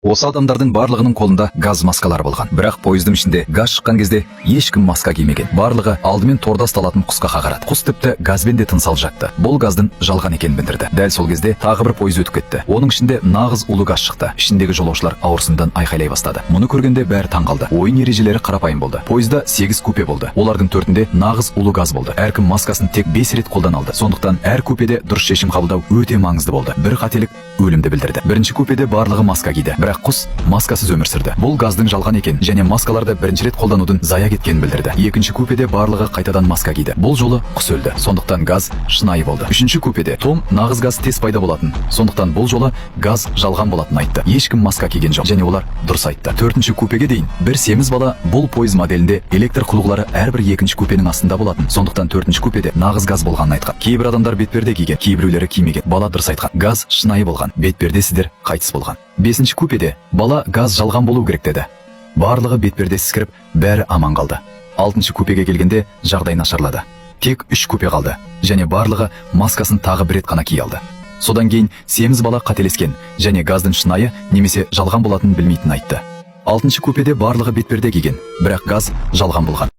Осы адамдардың барлығының қолында газ маскалары болған. Бірақ пойыздың ішінде газ шыққан кезде ешкім маска кимеген. Барлығы алдымен торда ұсталатын құсқа қағарады. Құс тіпті газбен де тыныс алып жатты. Бұл газдың жалған екенін білдірді. Дәл сол кезде тағы бір пойыз өтіп кетті. Оның ішінде нағыз улы газ шықты. Ішіндегі жолаушылар ауырсынудан айқайлай бастады. Мұны көргенде бәрі таң қалды. Ойын ережелері қарапайым болды. Пойызда 8 купе болды. Олардың 4-інде нағыз улы газ болды. Әркім маскасын тек 5 рет қолдана алды. Сондықтан әр купеде дұрыс шешім қабылдау өте маңызды болды. Бір қателік өлімді білдірді. Бірінші купеде барлығы маска киді. Бірақ құс маскасыз өмір сүрді. Бұл газдың жалған екен және маскаларды бірінші рет қолданудың зая кеткенін білдірді. Екінші купеде барлығы қайтадан маска киді. Бұл жолы құс өлді. Сондықтан газ шынайы болды. Үшінші купеде Том нағыз газ тез пайда болатын. Сондықтан бұл жолы газ жалған болатынын айтты. Ешкім маска киген жоқ және олар дұрыс айтты. Төртінші купеге дейін бір семіз бала бұл пойыз моделінде электр құрылғылары әрбір екінші купенің астында болатын. Сондықтан төртінші купеде нағыз газ болғанын айтқан. Кейбір адамдар бетперде киген, кейбіреулері кимеген. Бала дұрыс айтқан. Газ шынайы болған. Бетпердесіздер қайтыс болған. Бесінші купеде бала газ жалған болу керек деді. Барлығы бетпердесіз кіріп, бәрі аман қалды. Алтыншы купеге келгенде жағдай нашарлады. Тек 3 купе қалды және барлығы маскасын тағы бір рет қана кие алды. Содан кейін семіз бала қателескен және газдың шынайы немесе жалған болатынын білмейтінін айтты. Алтыншы купеде барлығы бетперде киген, бірақ газ жалған болған.